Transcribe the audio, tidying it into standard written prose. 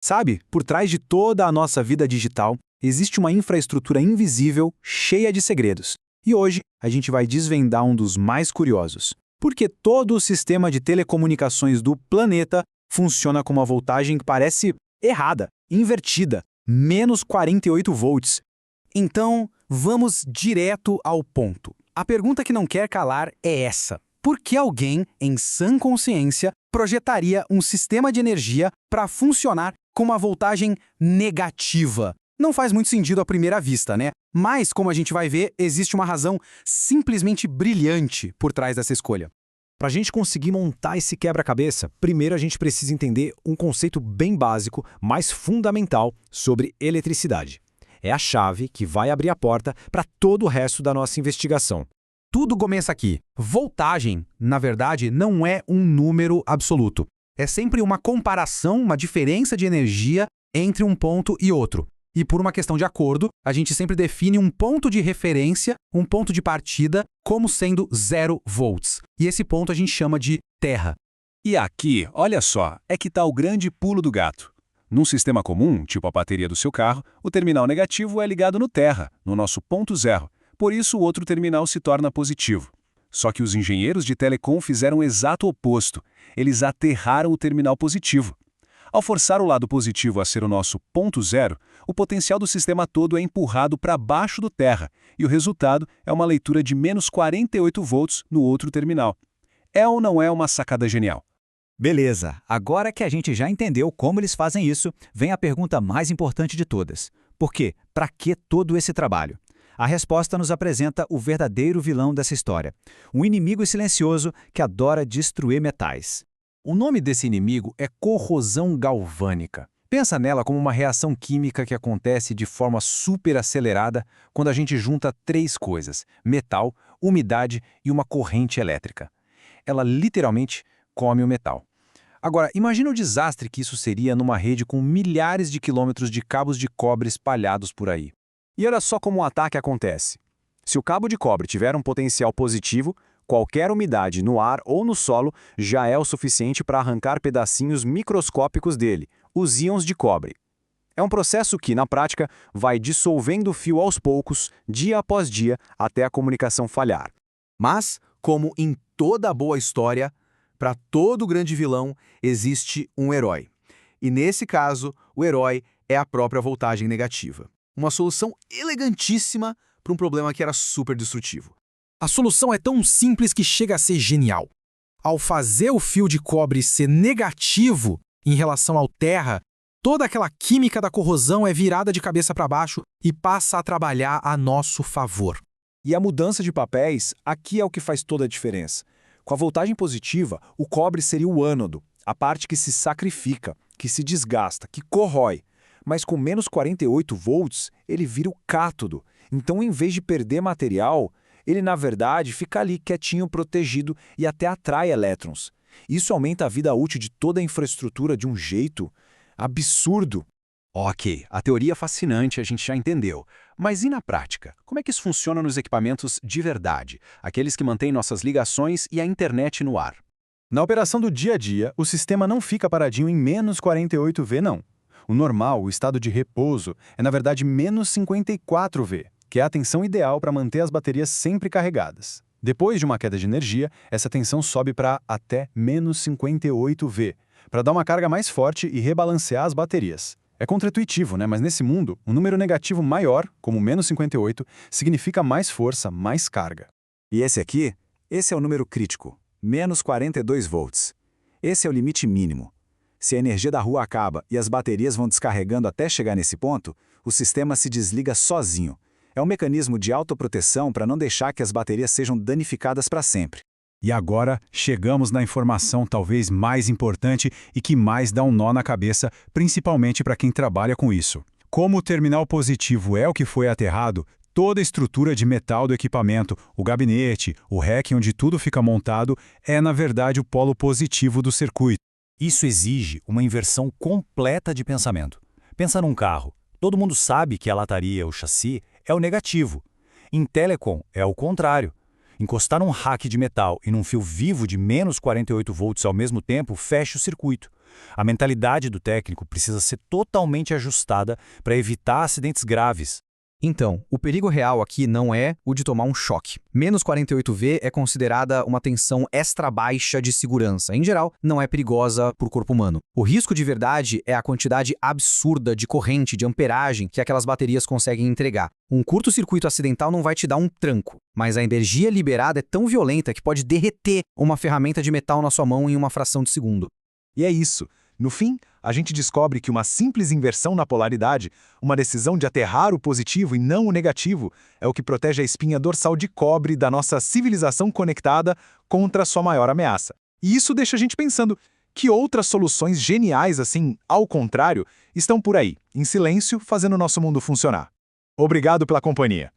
Sabe, por trás de toda a nossa vida digital, existe uma infraestrutura invisível cheia de segredos. E hoje a gente vai desvendar um dos mais curiosos. Porque todo o sistema de telecomunicações do planeta funciona com uma voltagem que parece errada, invertida, menos 48 volts. Então, vamos direto ao ponto. A pergunta que não quer calar é essa: por que alguém, em sã consciência, projetaria um sistema de energia para funcionar com uma voltagem negativa? Não faz muito sentido à primeira vista, né? Mas, como a gente vai ver, existe uma razão simplesmente brilhante por trás dessa escolha. Para a gente conseguir montar esse quebra-cabeça, primeiro a gente precisa entender um conceito bem básico, mas fundamental, sobre eletricidade. É a chave que vai abrir a porta para todo o resto da nossa investigação. Tudo começa aqui. Voltagem, na verdade, não é um número absoluto. É sempre uma comparação, uma diferença de energia entre um ponto e outro. E por uma questão de acordo, a gente sempre define um ponto de referência, um ponto de partida, como sendo 0 volts. E esse ponto a gente chama de terra. E aqui, olha só, é que está o grande pulo do gato. Num sistema comum, tipo a bateria do seu carro, o terminal negativo é ligado no terra, no nosso ponto zero. Por isso, o outro terminal se torna positivo. Só que os engenheiros de telecom fizeram o exato oposto. Eles aterraram o terminal positivo. Ao forçar o lado positivo a ser o nosso ponto zero, o potencial do sistema todo é empurrado para baixo do terra, e o resultado é uma leitura de menos 48 volts no outro terminal. É ou não é uma sacada genial? Beleza, agora que a gente já entendeu como eles fazem isso, vem a pergunta mais importante de todas. Por quê? Para que todo esse trabalho? A resposta nos apresenta o verdadeiro vilão dessa história. Um inimigo silencioso que adora destruir metais. O nome desse inimigo é corrosão galvânica. Pensa nela como uma reação química que acontece de forma super acelerada quando a gente junta 3 coisas: metal, umidade e uma corrente elétrica. Ela literalmente come o metal. Agora, imagina o desastre que isso seria numa rede com milhares de quilômetros de cabos de cobre espalhados por aí. E olha só como o ataque acontece. Se o cabo de cobre tiver um potencial positivo, qualquer umidade no ar ou no solo já é o suficiente para arrancar pedacinhos microscópicos dele, os íons de cobre. É um processo que, na prática, vai dissolvendo o fio aos poucos, dia após dia, até a comunicação falhar. Mas, como em toda boa história, para todo grande vilão existe um herói. E nesse caso, o herói é a própria voltagem negativa. Uma solução elegantíssima para um problema que era super destrutivo. A solução é tão simples que chega a ser genial. Ao fazer o fio de cobre ser negativo em relação ao terra, toda aquela química da corrosão é virada de cabeça para baixo e passa a trabalhar a nosso favor. E a mudança de papéis, aqui é o que faz toda a diferença. Com a voltagem positiva, o cobre seria o ânodo, a parte que se sacrifica, que se desgasta, que corrói. Mas com menos 48 volts, ele vira o cátodo. Então, em vez de perder material, ele, na verdade, fica ali quietinho, protegido e até atrai elétrons. Isso aumenta a vida útil de toda a infraestrutura de um jeito absurdo. Ok, a teoria é fascinante, a gente já entendeu. Mas e na prática? Como é que isso funciona nos equipamentos de verdade? Aqueles que mantêm nossas ligações e a internet no ar? Na operação do dia a dia, o sistema não fica paradinho em menos 48 V, não. O normal, o estado de repouso, é na verdade menos 54 V, que é a tensão ideal para manter as baterias sempre carregadas. Depois de uma queda de energia, essa tensão sobe para até menos 58 V, para dar uma carga mais forte e rebalancear as baterias. É contraintuitivo, né? Mas nesse mundo, um número negativo maior, como menos 58, significa mais força, mais carga. E esse aqui? Esse é o número crítico, menos 42 volts. Esse é o limite mínimo. Se a energia da rua acaba e as baterias vão descarregando até chegar nesse ponto, o sistema se desliga sozinho. É um mecanismo de autoproteção para não deixar que as baterias sejam danificadas para sempre. E agora, chegamos na informação talvez mais importante e que mais dá um nó na cabeça, principalmente para quem trabalha com isso. Como o terminal positivo é o que foi aterrado, toda a estrutura de metal do equipamento, o gabinete, o rack onde tudo fica montado, é na verdade o polo positivo do circuito. Isso exige uma inversão completa de pensamento. Pensa num carro. Todo mundo sabe que a lataria, o chassi, é o negativo. Em telecom, é o contrário. Encostar num rack de metal e num fio vivo de menos 48 volts ao mesmo tempo fecha o circuito. A mentalidade do técnico precisa ser totalmente ajustada para evitar acidentes graves. Então, o perigo real aqui não é o de tomar um choque. Menos 48V é considerada uma tensão extra baixa de segurança. Em geral, não é perigosa para o corpo humano. O risco de verdade é a quantidade absurda de corrente, de amperagem que aquelas baterias conseguem entregar. Um curto-circuito acidental não vai te dar um tranco, mas a energia liberada é tão violenta que pode derreter uma ferramenta de metal na sua mão em uma fração de segundo. E é isso. No fim, a gente descobre que uma simples inversão na polaridade, uma decisão de aterrar o positivo e não o negativo, é o que protege a espinha dorsal de cobre da nossa civilização conectada contra sua maior ameaça. E isso deixa a gente pensando, que outras soluções geniais assim, ao contrário, estão por aí, em silêncio, fazendo o nosso mundo funcionar. Obrigado pela companhia.